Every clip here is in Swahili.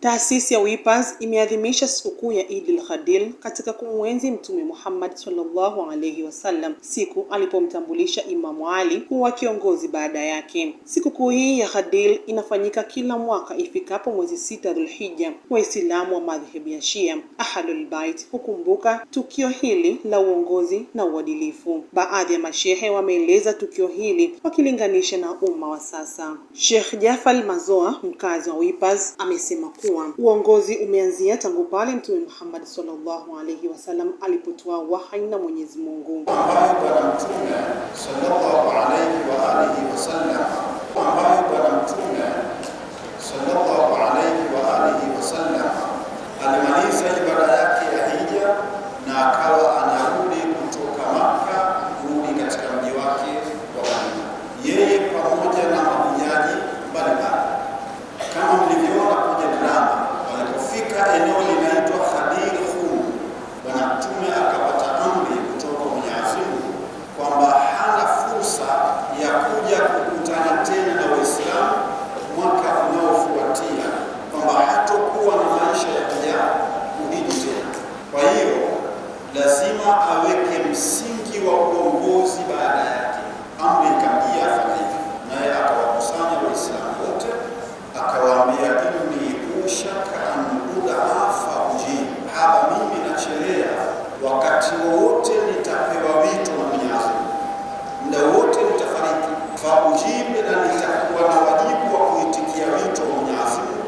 Taasisi ya Whippers imeadhimisha sikukuu ya Eid al-Fadl katika kumwenzi Mtume Muhammad sallallahu alaihi wasallam, siku alipomtambulisha Imam Ali kuwa kiongozi baada yake. Sikukuu hii ya Fadl inafanyika kila mwaka ifikapo mwezi 6 Dhulhijja. Waislamu wa madhehebu ya Shia Ahlul Bait hukumbuka tukio hili la uongozi na uadilifu. Baadhi ya mashehe wameeleza tukio hili wakilinganisha na umma wa sasa. Sheikh Jafal Mazoa, mkazi wa Whippers, amesema kuwa uongozi umeanzia tangu pale Mtume Muhammad sallallahu alaihi wasallam alipotoa wahyi na Mwenyezi Mungu. Ambayo Bwana Mtume sallallahu alaihi wa alihi wasallam alimaliza ibada yake ya hija na akawa anarudi kutoka Makka kurudi katika mji wake wa Madina, yeye pamoja na mahujaji mbalimbali. Kama mlivyoona kwenye drama, walipofika eneo linaitwa Ghadir Khum, Bwana Mtume akapata amri kutoka Mwenyezi Mungu kwamba hana fursa ya kuja kukutana tena na Waislamu mwaka unaofuatia, kwamba hatakuwa na maisha ya kuja kuhiji tena. Kwa hiyo lazima aweke msingi wa uongozi baada yake. Amri ikamjia afanye hivyo, naye akawakusanya Waislamu wote akawaambia, inni ushaka an udaafa ujib, haba mimi nachelea, wakati wowote nitapewa wito na Mwenyezi Mungu, muda wote nitafariki, fa ujib, na nitakuwa na wajibu wa kuitikia wito wa Mwenyezi Mungu.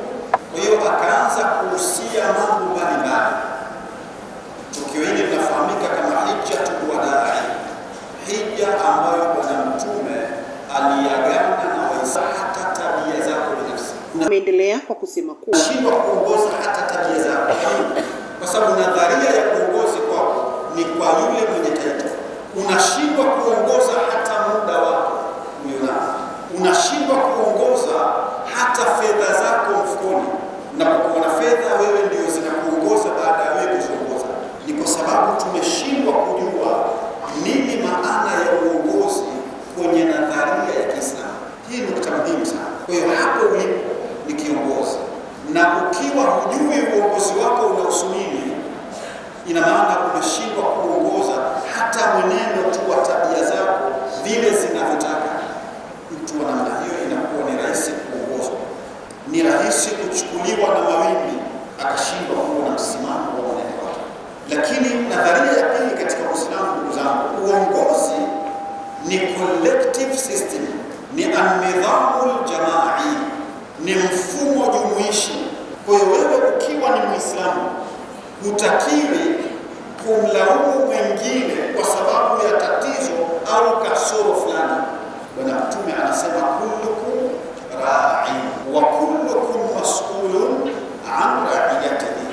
Kwa hiyo akaanza kuhusia mambo mbalimbali. Tukio hili linafahamika kama hijjatul wadaa, hija ambayo Bwana Mtume aliagana na Waislamu hata tabia zako binafsi. Ameendelea kwa kusema kuwa shindwa kuongoza hata tabia zako, kwa sababu nadharia ya uongozi kwako ni kwa yule mwenye title. Unashindwa kuongoza hata muda wako ulionao, unashindwa kuongoza hata fedha zako mfukoni. Unapokuwa na fedha, wewe ndio zinakuongoza baada ya wewe kuongoza. Ni kwa sababu tumeshindwa kujua nini maana ya uongozi kwenye nadharia ya Kiislamu. Hii ni nukta muhimu sana. Kwa hiyo hapo ulipo ni kiongozi, na ukiwa hujui uongozi wako unahusu nini, ina maana umeshindwa kuongoza hata mwenendo tu wa tabia zako vile zinavyotaka. Mtu wa namna hiyo inakuwa ni rahisi kuongozwa, ni rahisi kuchukuliwa na mawimbi akashindwa kuwa na msimamo wa mwenendo wake. Lakini nadharia ya pili katika Uislamu, ndugu zangu, uongozi ni collective system, ni an-nidhamul jamai, ni mfumo jumuishi. Kwa hiyo wewe ukiwa ni Muislamu hutakiwi kumlaumu mwingine kwa sababu ya tatizo au kasoro fulani. Bwana Mtume anasema kullukum ra'in wa kullukum mas'ulun an ra'iyatihi.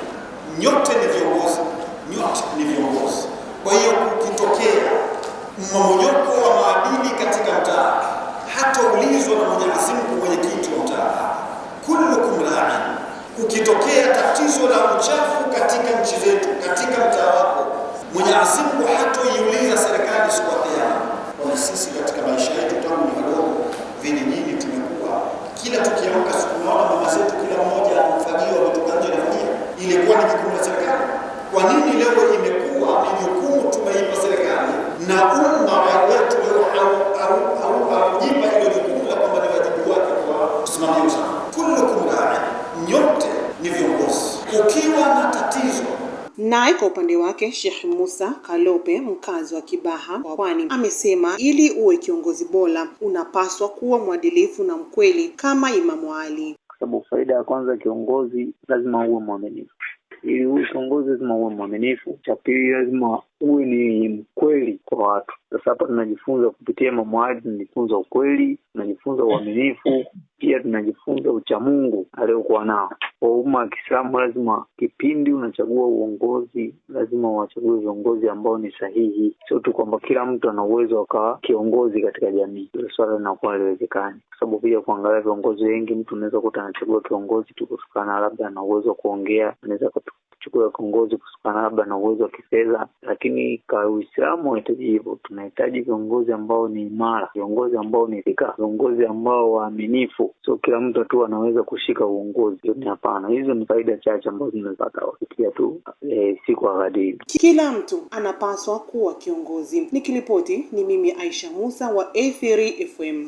Nyote ni viongozi, nyote ni viongozi. Kwa hiyo ukitokea mmomonyoko wa maadili katika mtaa, hata ulizwa na Mwenyezi Mungu mwenyekiti wa mtaa, kullukum ra'in. Ukitokea tatizo la uchafu katika nchi zetu, katika mtaa wako, Mwenyezi Mungu hatoiuliza serikali siku ya Kiyama. Kwa sisi katika maisha yetu tangu ni wadogo vijijini tumekuwa, kila tukiamka siku naona mama zetu kila mmoja anafagio kutoka nje anafanyia. Ilikuwa ni jukumu la serikali. Kwa nini leo imekuwa ni jukumu tumeipa serikali na umma wetu leo haujipa ile jukumu la kwamba ni wajibu wake kwa kusimamia usafi? Kullukum ra'in, nyote ni viongozi. Ukiwa na tatizo. Naye kwa upande wake Sheikh Musa Kalope, mkazi wa Kibaha wa Pwani, amesema ili uwe kiongozi bora unapaswa kuwa mwadilifu na mkweli kama Imam Ali. Kwa sababu faida ya kwanza, kiongozi lazima uwe mwaminifu. Ili uwe kiongozi lazima uwe mwaminifu. Cha pili, lazima uwe ni mkweli kwa watu. Sasa hapa tunajifunza kupitia Imam Ali, tunajifunza ukweli, tunajifunza uaminifu, pia tunajifunza uchamungu aliokuwa nao. Kwa umma wa Kiislamu lazima kipindi unachagua uongozi, lazima uwachague viongozi ambao ni sahihi. Sio tu kwamba kila mtu ana uwezo akawa kiongozi katika jamii. Hilo swala linakuwa haliwezekani. Kwa sababu pia kuangalia viongozi wengi, mtu anaweza kuta anachagua kiongozi tu kutokana labda ana uwezo wa kuongea, anaweza kuchukua kiongozi kutokana labda na uwezo wa kifedha, lakini kwa Uislamu unahitaji hivyo. Tunahitaji viongozi ambao ni imara, viongozi ambao ni thika, viongozi ambao waaminifu. Sio kila mtu tu anaweza kushika uongozi. Hapana, hizo ni faida chache ambazo tunapata kupitia tu siku ya Ghadir. Kila mtu anapaswa kuwa kiongozi. Nikiripoti ni mimi Aisha Musa wa A3 FM.